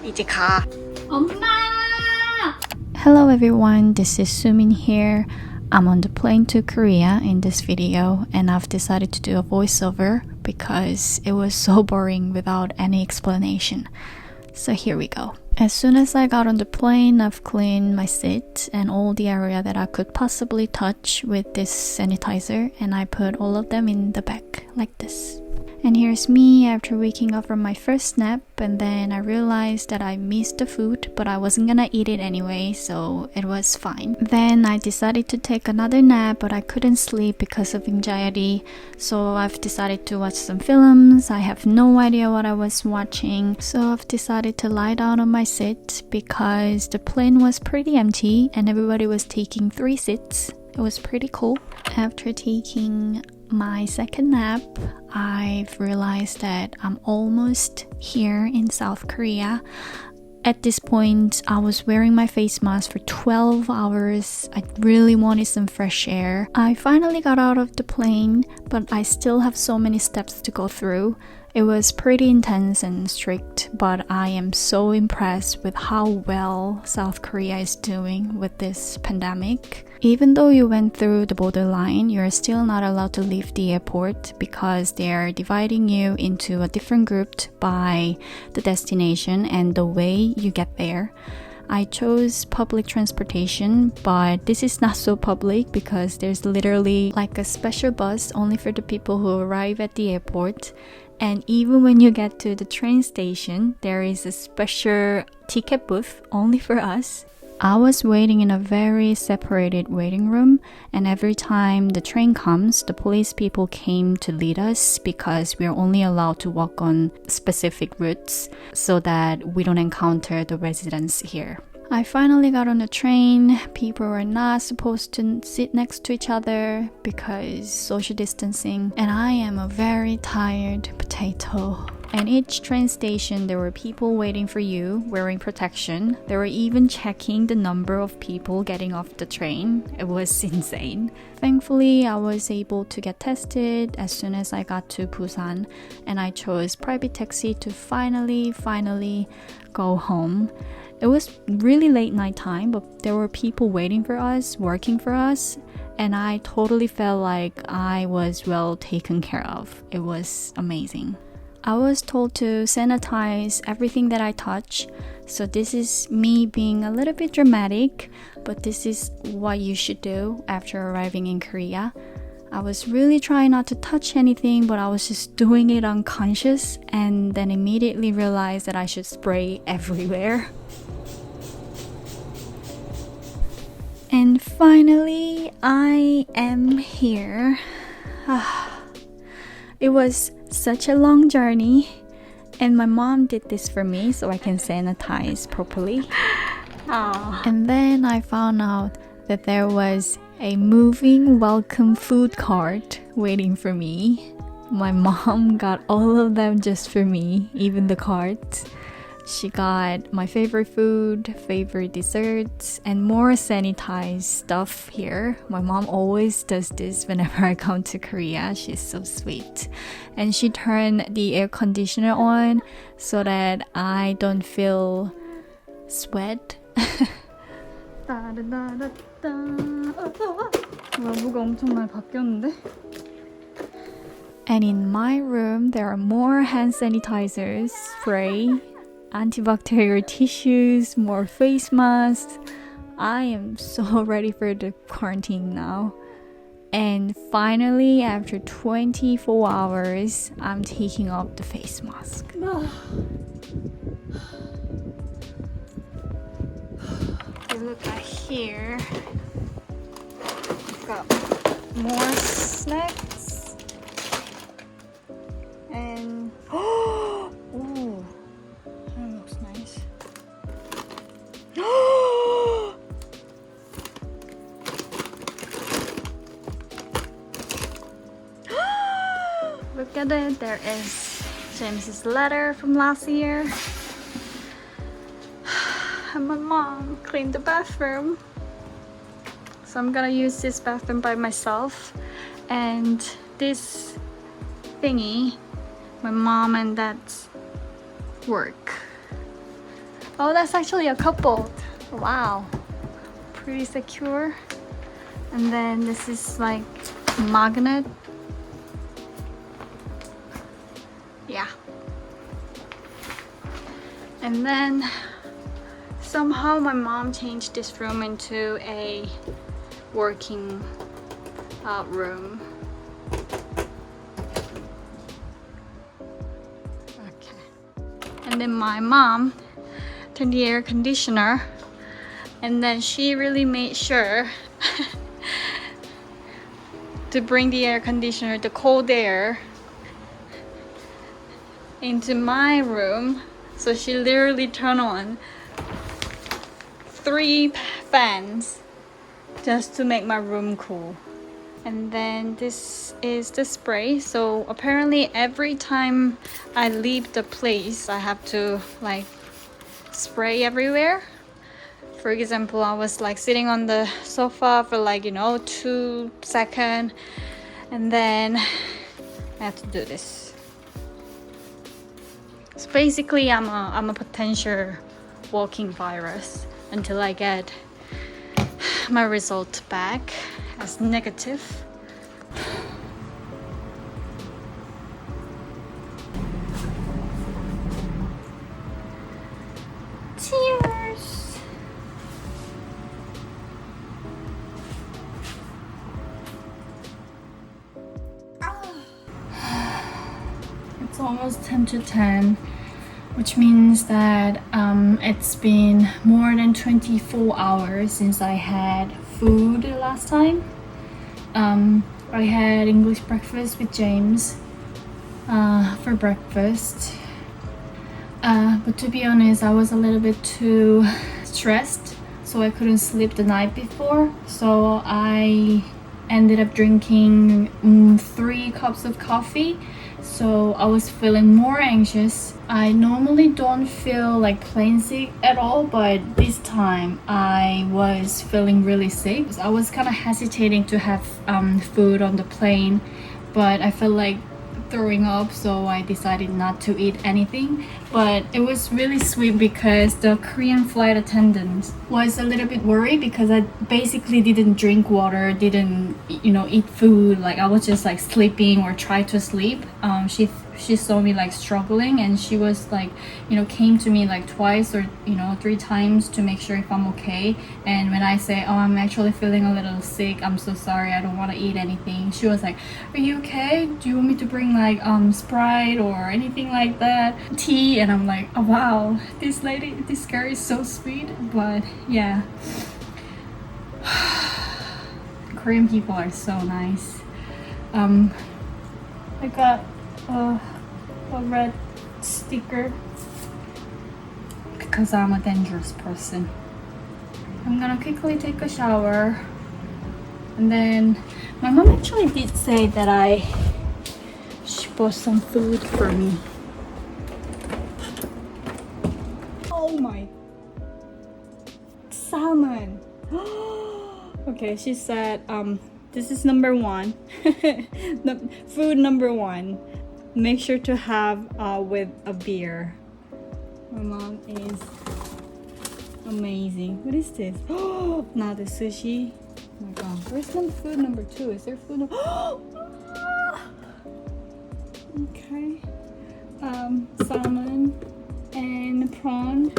이제 가. 엄마! Hello everyone, this is Soomin here. I'm on the plane to Korea in this video and I've decided to do a voiceover because it was so boring without any explanation. So here we go. As soon as I got on the plane, I've cleaned my seat and all the area that I could possibly touch with this sanitizer, and I put all of them in the bag like this. And here's me after waking up from my first nap, and then I realized that I missed the food, but I wasn't gonna eat it anyway, so it was fine. Then I decided to take another nap, but I couldn't sleep because of anxiety, so I've decided to watch some films. I have no idea what I was watching, so I've decided to lie down on my seat because the plane was pretty empty and everybody was taking 3 seats. It was pretty cool. After taking my second nap, I've realized that I'm almost here in South Korea. At this point, I was wearing my face mask for 12 hours. I really wanted some fresh air. I finally got out of the plane, but I still have so many steps to go through. It was pretty intense and strict, but I am so impressed with how well South Korea is doing with this pandemic. Even though you went through the borderline, you're still not allowed to leave the airport because they are dividing you into a different group by the destination and the way you get there. I chose public transportation, but this is not so public because there's literally like a special bus only for the people who arrive at the airport. And even when you get to the train station, there is a special ticket booth only for us. I was waiting in a very separated waiting room, and every time the train comes, the police people came to lead us because we're only allowed to walk on specific routes so that we don't encounter the residents here. I finally got on the train. People were not supposed to sit next to each other because social distancing, and I am a very tired potato. At each train station, there were people waiting for you, wearing protection. They were even checking the number of people getting off the train. It was insane. Thankfully, I was able to get tested as soon as I got to Busan, and I chose private taxi to finally go home. It was really late night time, but there were people waiting for us, working for us, and I totally felt like I was well taken care of. It was amazing. I was told to sanitize everything that I touch, so this is me being a little bit dramatic, but this is what you should do after arriving in Korea. I was really trying not to touch anything, but I was just doing it unconscious and then immediately realized that I should spray everywhere. And finally, I am here. It was such a long journey, and my mom did this for me so I can sanitize properly. And then I found out that there was a moving welcome food cart waiting for me. My mom got all of them just for me, even the cart. She got my favorite food, favorite desserts, and more sanitized stuff here. My mom always does this whenever I come to Korea. She's so sweet. And she turned the air conditioner on so that I don't feel sweat. 뭐가 엄청 많이 바뀌었는데? And in my room, there are more hand sanitizers, spray, antibacterial tissues, more face masks. I am so ready for the quarantine now. And finally, after 24 hours, I'm taking off the face mask. If you look at here, we've got more snacks. And ooh, that looks nice. Look at it, there is James's letter from last year. And my mom cleaned the bathroom. So I'm gonna use this bathroom by myself. And this thingy, my mom and dad's work. Oh, that's actually a couple. Wow. Pretty secure. And then this is like magnet. Yeah. And then somehow my mom changed this room into a working room. Okay. And then my mom turned the air conditioner, and then she really made sure to bring the air conditioner, the cold air, into my room. So she literally turned on 3 fans just to make my room cool. And then this is the spray. So apparently every time I leave the place, I have to like spray everywhere. For example, I was like sitting on the sofa for like 2 seconds, and then I have to do this. So basically I'm a potential walking virus until I get my result back as negative. Cheers! It's almost 10 to 10, which means that it's been more than 24 hours since I had food last time. I had English breakfast with James for breakfast. But to be honest, I was a little bit too stressed, so I couldn't sleep the night before. So I ended up drinking 3 cups of coffee. So I was feeling more anxious. I normally don't feel like plane sick at all, but this time I was feeling really sick. I was kind of hesitating to have food on the plane, but I felt like throwing up, so I decided not to eat anything. But it was really sweet because the Korean flight attendant was a little bit worried because I basically didn't drink water, didn't eat food. Like I was just like sleeping or try to sleep. She saw me like struggling, and she was like came to me like twice or 3 times to make sure if I'm okay. And when I say, oh, I'm actually feeling a little sick, I'm so sorry, I don't want to eat anything, she was like, are you okay? Do you want me to bring like Sprite or anything like that, tea? And I'm like, oh wow, this girl is so sweet. But yeah, Korean people are so nice. I got a red sticker because I'm a dangerous person. I'm gonna quickly take a shower, and then my mom actually did say that she bought some food for me. Oh my, salmon. Okay, she said this is number 1. Food number 1, make sure to have with a beer. My mom is amazing. What is this? Oh, now the sushi. Oh my god, where's food number 2? Is there food number? Okay, salmon and prawn.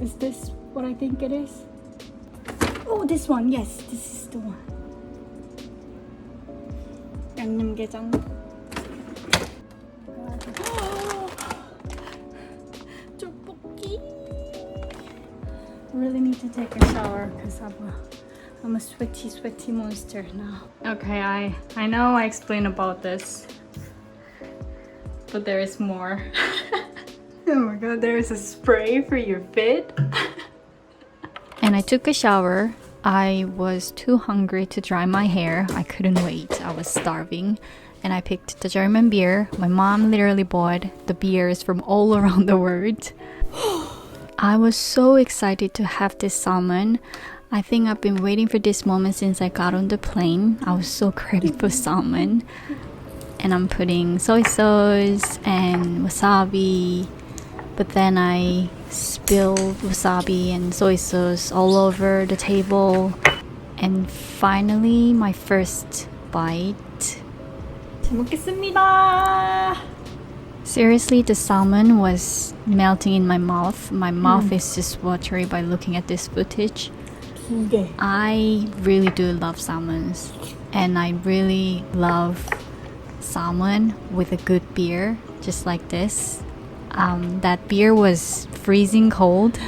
Is this what I think it is? Oh, this one. Yes, this is the one. 양념게장. 떡볶이. Really need to take a shower because I'm a sweaty monster now. Okay, I know I explained about this, but there is more. Oh my god, there is a spray for your feet. And I took a shower. I was too hungry to dry my hair. I couldn't wait. I was starving. And I picked the German beer. My mom literally bought the beers from all around the world. I was so excited to have this salmon. I think I've been waiting for this moment since I got on the plane. I was so craving for salmon. And I'm putting soy sauce and wasabi but then I spilled wasabi and soy sauce all over the table. And finally, my first bite. 잘 먹겠습니다. Seriously, the salmon was melting in my mouth. My mouth is just watery by looking at this footage. 두 개. I really do love salmons, and I really love salmon with a good beer, just like this. That beer was freezing cold.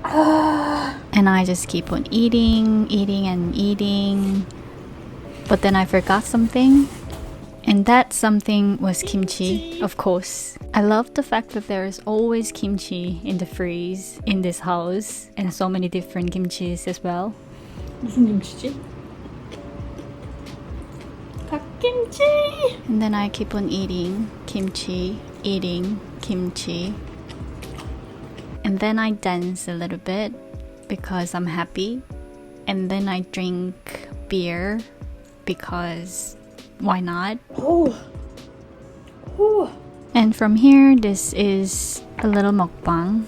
And I just keep on eating. But then I forgot something. And that something was kimchi, of course. I love the fact that there is always kimchi in the freeze in this house, and so many different kimchis as well. 무슨 김치지? 갓김치! And then I keep on eating kimchi. And then I dance a little bit because I'm happy. And then I drink beer because why not? And from here, this is a little mukbang.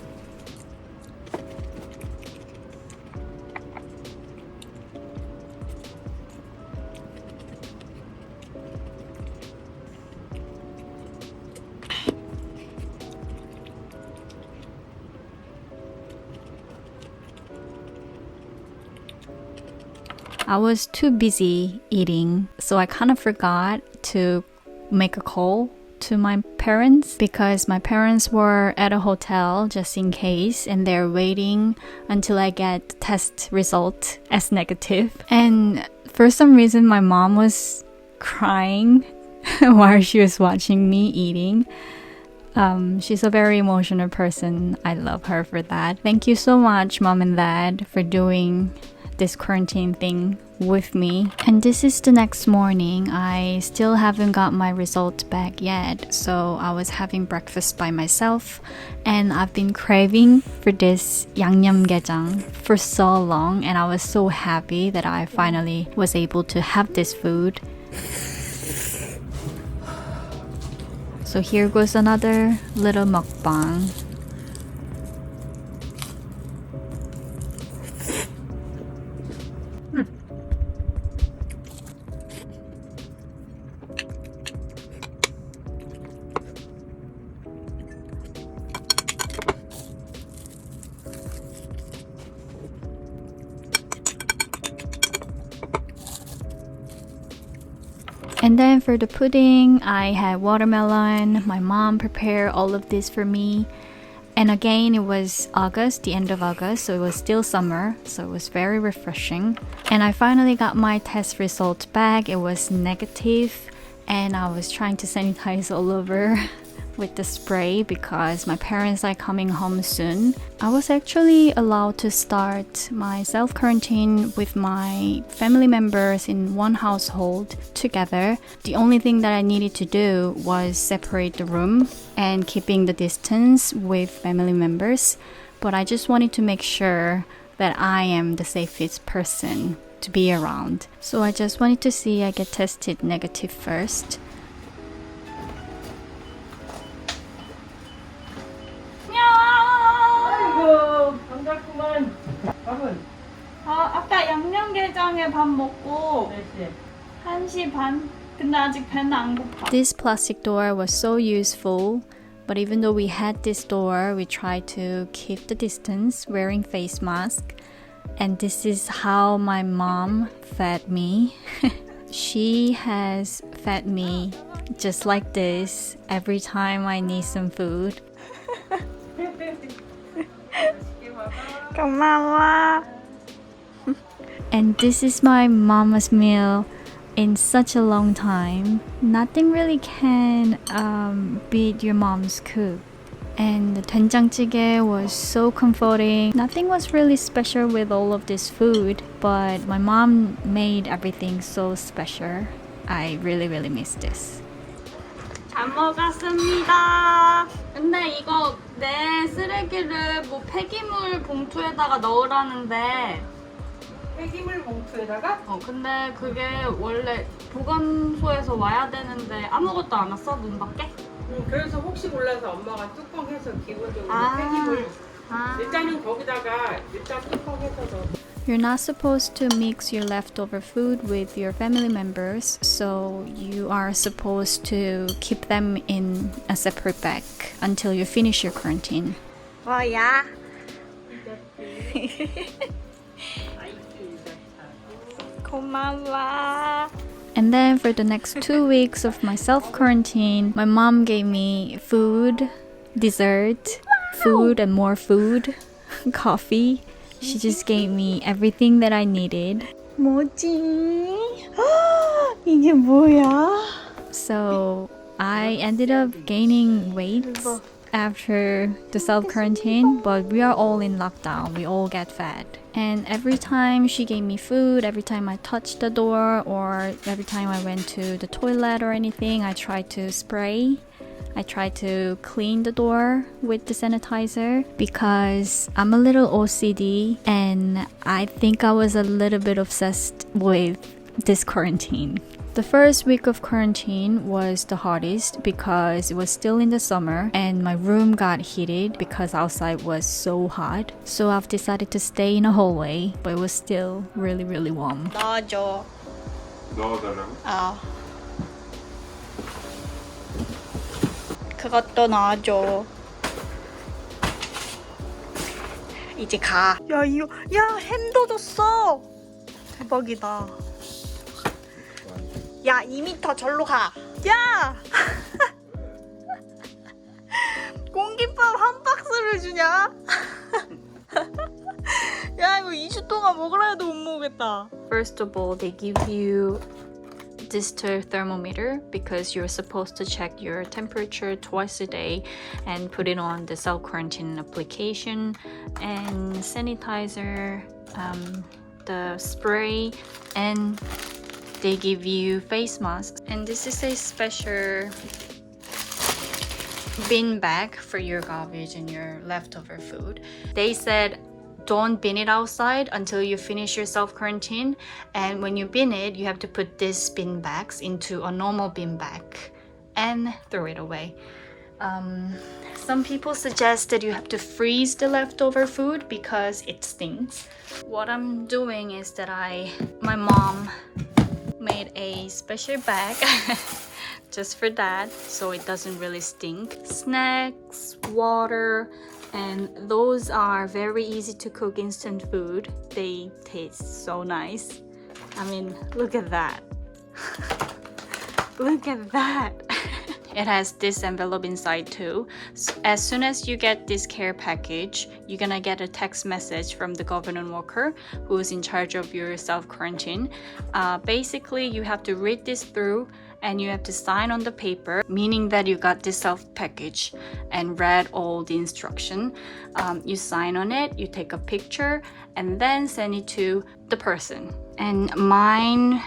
I was too busy eating, so I kind of forgot to make a call to my parents because my parents were at a hotel just in case, and they're waiting until I get test result as negative. And for some reason, my mom was crying while she was watching me eating. She's a very emotional person. I love her for that. Thank you so much, Mom and Dad, for doing this quarantine thing with me. And this is the next morning. I still haven't got my results back yet, so I was having breakfast by myself, and I've been craving for this 양념게장 for so long, and I was so happy that I finally was able to have this food. So here goes another little mukbang. And then for the pudding, I had watermelon. My mom prepared all of this for me. And again, it was August, the end of August, so it was still summer, so it was very refreshing. And I finally got my test result back. It was negative, and I was trying to sanitize all over with the spray because my parents are coming home soon. I was actually allowed to start my self-quarantine with my family members in one household together. The only thing that I needed to do was separate the room and keeping the distance with family members. But I just wanted to make sure that I am the safest person to be around. So I just wanted to see I get tested negative first. 반갑구만. 밥은? 아까 양념게장에 밥 먹고 1시 반? 근데 아직 배는 안 고파. This plastic door was so useful, but even though we had this door, we tried to keep the distance, wearing face mask. And this is how my mom fed me. She has fed me just like this every time I need some food. 고마워. And this is my mama's meal in such a long time. Nothing really can beat your mom's cook. And the 된장찌개 was so comforting. Nothing was really special with all of this food, but my mom made everything so special. I really miss this. 잘 먹었습니다. 근데 이거 내 쓰레기를 뭐 폐기물 봉투에다가 넣으라는데 폐기물 봉투에다가? 근데 그게 원래 보관소에서 와야 되는데 아무것도 안 왔어? 눈 밖에? 그래서 혹시 몰라서 엄마가 뚜껑해서 기본적으로 아. 폐기물 아. 일단은 거기다가 일단 뚜껑해서 넣어. You're not supposed to mix your leftover food with your family members, so you are supposed to keep them in a separate bag until you finish your quarantine. 뭐야? 고마워. And then for the next 2 weeks of my self-quarantine, my mom gave me food, dessert, food and more food, coffee. She just gave me everything that I needed. 뭐지? 이게 뭐야? So I ended up gaining weight after the self-quarantine, but we are all in lockdown. We all get fat. And every time she gave me food, every time I touched the door, or every time I went to the toilet or anything, I tried to spray. I tried to clean the door with the sanitizer because I'm a little OCD and I think I was a little bit obsessed with this quarantine. The first week of quarantine was the hardest because it was still in the summer and my room got heated because outside was so hot. So I've decided to stay in a hallway, but it was still really, really warm. 넣어줘. 넣어달라고? 그것도 넣어줘. 이제 가. 야 이거 야 햄도 줬어. 대박이다. 야 2m 절로 가. 야. 공깃밥 한 박스를 주냐? 야 이거 2주 동안 먹으라 해도 못 먹겠다. First of all, they give you this thermometer because you're supposed to check your temperature twice a day and put it on the self-quarantine application, and sanitizer, the spray, and they give you face masks. And this is a special bin bag for your garbage and your leftover food. They said don't bin it outside until you finish your self-quarantine, and when you bin it, you have to put these bin bags into a normal bin bag and throw it away. Some people suggest that you have to freeze the leftover food because it stinks. What I'm doing is that my mom made a special bag just for that, so it doesn't really stink. Snacks, water, and those are very easy to cook instant food. They taste so nice. I mean, look at that. Look at that. It has this envelope inside too. So as soon as you get this care package, you're gonna get a text message from the government worker who's in charge of your self-quarantine. Basically, you have to read this through and you have to sign on the paper, meaning that you got this self-package and read all the instruction. You sign on it, you take a picture, and then send it to the person. And mine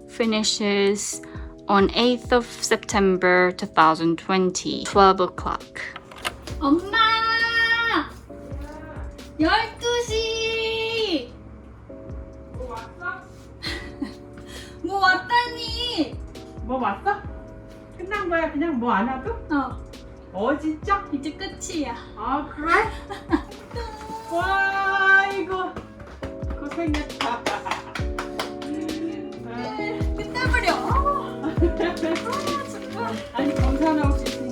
finishes on 8th of September 2020, 12 o'clock. 엄마! 12시! 뭐 왔어? 뭐 왔다니? 뭐 왔어? 끝난 거야? 그냥 뭐 안 와도? 진짜? 이제 끝이야. 아 그래? 와 이거 고생했다. 끝내버려. 아니 검사 나올 수 있어.